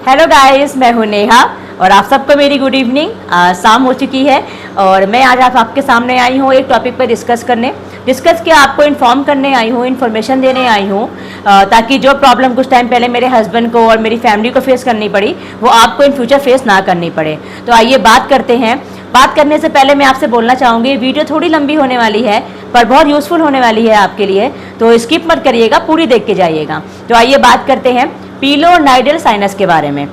Hello guys, मैं हूं नेहा और आप सबको मेरी गुड इवनिंग। शाम हो चुकी है और मैं आज आपके सामने आई हूं एक टॉपिक पर डिस्कस किया आपको इन्फॉर्म करने आई हूं, इन्फॉर्मेशन देने आई हूं, ताकि जो प्रॉब्लम कुछ टाइम पहले मेरे हस्बैंड को और मेरी फैमिली को फेस करनी पड़ी वो आपको इन फ्यूचर फेस ना करनी पड़े। तो आइए बात करते हैं। बात करने से पहले मैं आपसे बोलना चाहूँगी, वीडियो थोड़ी लंबी होने वाली है पर बहुत यूज़फुल होने वाली है आपके लिए, तो स्किप मत करिएगा, पूरी देख के जाइएगा। तो आइए बात करते हैं पिलोनाइडल साइनस के बारे में।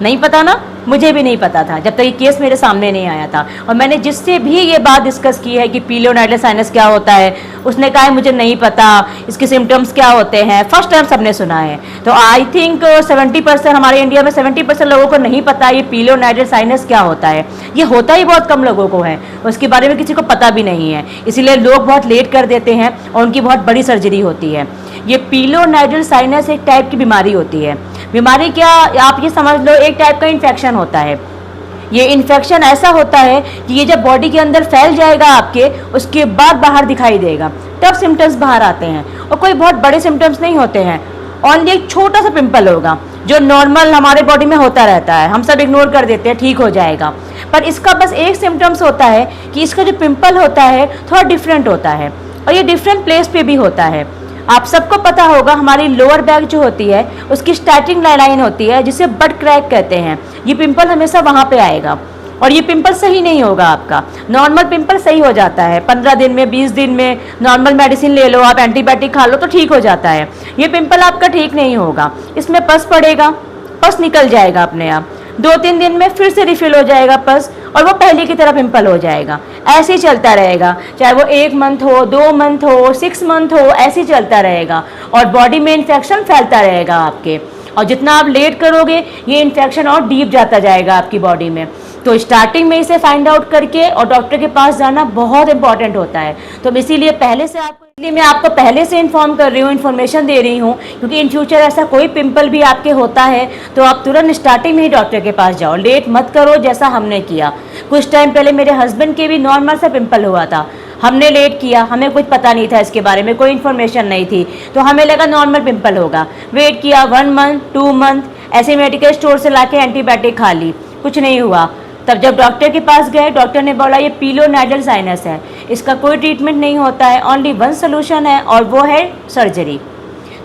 नहीं पता ना, मुझे भी नहीं पता था जब तक ये केस मेरे सामने नहीं आया था। और मैंने जिससे भी ये बात डिस्कस की है कि पिलोनाइडल साइनस क्या होता है, उसने कहा है मुझे नहीं पता इसके सिम्टम्स क्या होते हैं। फर्स्ट टाइम सबने सुना है। तो आई थिंक 70% हमारे इंडिया में 70% लोगों को नहीं पता ये पिलोनाइडल साइनस क्या होता है। ये होता ही बहुत कम लोगों को है, उसके बारे में किसी को पता भी नहीं है, इसीलिए लोग बहुत लेट कर देते हैं और उनकी बहुत बड़ी सर्जरी होती है। ये पिलोनाइडल साइनस एक टाइप की बीमारी होती है। बीमारी क्या, आप ये समझ लो एक टाइप का इन्फेक्शन होता है। ये इन्फेक्शन ऐसा होता है कि ये जब बॉडी के अंदर फैल जाएगा आपके, उसके बाद बाहर दिखाई देगा, तब सिम्टम्स बाहर आते हैं। और कोई बहुत बड़े सिम्टम्स नहीं होते हैं, ओनली एक छोटा सा पिंपल होगा जो नॉर्मल हमारे बॉडी में होता रहता है, हम सब इग्नोर कर देते हैं, ठीक हो जाएगा। पर इसका बस एक सिम्टम्स होता है कि इसका जो पिंपल होता है थोड़ा डिफरेंट होता है और ये डिफरेंट प्लेस पे भी होता है। आप सबको पता होगा हमारी लोअर बैक जो होती है उसकी स्टार्टिंग लाइन होती है जिसे बड क्रैक कहते हैं। ये पिंपल हमेशा वहाँ पे आएगा और ये पिंपल सही नहीं होगा आपका। नॉर्मल पिंपल सही हो जाता है 15 दिन में, 20 दिन में, नॉर्मल मेडिसिन ले लो, आप एंटीबायोटिक खा लो तो ठीक हो जाता है। ये पिंपल आपका ठीक नहीं होगा, इसमें पस पड़ेगा, पस निकल जाएगा अपने आप, 2-3 दिन में फिर से रिफिल हो जाएगा पस और वो पहले की तरह पिंपल हो जाएगा। ऐसे ही चलता रहेगा, चाहे वो 1 मंथ हो, 2 मंथ हो, 6 मंथ हो, ऐसे ही चलता रहेगा और बॉडी में इन्फेक्शन फैलता रहेगा आपके। और जितना आप लेट करोगे ये इन्फेक्शन और डीप जाता जाएगा आपकी बॉडी में। तो स्टार्टिंग में इसे फाइंड आउट करके और डॉक्टर के पास जाना बहुत इंपॉर्टेंट होता है। तो इसीलिए मैं आपको पहले से इन्फॉर्म कर रही हूँ, इन्फॉर्मेशन दे रही हूँ, क्योंकि इन फ्यूचर ऐसा कोई पिंपल भी आपके होता है तो आप तुरंत स्टार्टिंग में ही डॉक्टर के पास जाओ, लेट मत करो जैसा हमने किया। कुछ टाइम पहले मेरे हस्बैंड के भी नॉर्मल सा पिंपल हुआ था, हमने लेट किया, हमें कुछ पता नहीं था इसके बारे में, कोई इन्फॉर्मेशन नहीं थी, तो हमें लगा नॉर्मल पिंपल होगा। वेट किया 1 मंथ 2 मंथ, ऐसे मेडिकल स्टोर से लाके एंटीबायोटिक खा ली, कुछ नहीं हुआ। तब जब डॉक्टर के पास गए, डॉक्टर ने बोला ये पिलोनाइडल साइनस है, इसका कोई ट्रीटमेंट नहीं होता है, ओनली वन सोल्यूशन है और वो है सर्जरी।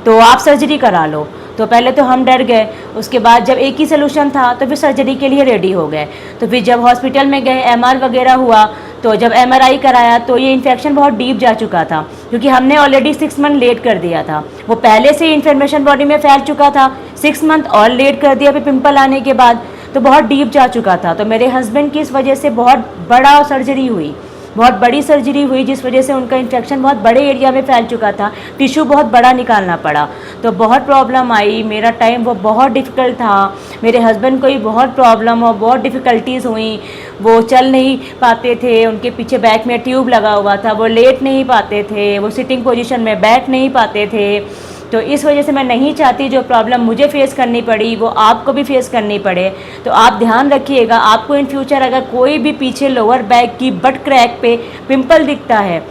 तो आप सर्जरी करा लो। तो पहले तो हम डर गए, उसके बाद जब एक ही सोल्यूशन था तो फिर सर्जरी के लिए रेडी हो गए। तो फिर जब हॉस्पिटल में गए, MR वगैरह हुआ, तो जब MRI कराया तो ये इन्फेक्शन बहुत डीप जा चुका था, क्योंकि हमने ऑलरेडी 6 मंथ लेट कर दिया था। वो पहले से इन्फॉर्मेशन बॉडी में फैल चुका था, 6 मंथ और लेट कर दिया फिर पिंपल आने के बाद, तो बहुत डीप जा चुका था। तो मेरे हस्बैंड की इस वजह से बहुत बड़ा सर्जरी हुई, बहुत बड़ी सर्जरी हुई, जिस वजह से उनका इन्फेक्शन बहुत बड़े एरिया में फैल चुका था, टिश्यू बहुत बड़ा निकालना पड़ा। तो बहुत प्रॉब्लम आई, मेरा टाइम वो बहुत डिफ़िकल्ट था, मेरे हस्बैंड को भी बहुत प्रॉब्लम और बहुत डिफ़िकल्टीज़ हुई। वो चल नहीं पाते थे, उनके पीछे बैक में ट्यूब लगा हुआ था, वो लेट नहीं पाते थे, वो सिटिंग पोजीशन में बैठ नहीं पाते थे। तो इस वजह से मैं नहीं चाहती जो प्रॉब्लम मुझे फेस करनी पड़ी वो आपको भी फेस करनी पड़े। तो आप ध्यान रखिएगा, आपको इन फ्यूचर अगर कोई भी पीछे लोअर बैक की बट क्रैक पे पिंपल दिखता है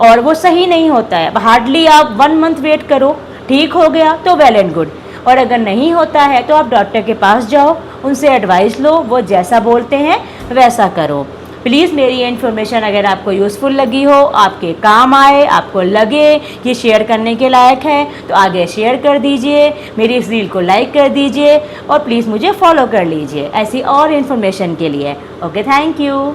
और वो सही नहीं होता है, हार्डली आप 1 मंथ वेट करो, ठीक हो गया तो वेल एंड गुड, और अगर नहीं होता है तो आप डॉक्टर के पास जाओ, उनसे एडवाइस लो, वो जैसा बोलते हैं वैसा करो। प्लीज़ मेरी ये इन्फॉर्मेशन अगर आपको यूज़फुल लगी हो, आपके काम आए, आपको लगे कि शेयर करने के लायक है, तो आगे शेयर कर दीजिए, मेरी इस रील को लाइक कर दीजिए और प्लीज़ मुझे फॉलो कर लीजिए ऐसी और इन्फॉर्मेशन के लिए। Okay, thank you.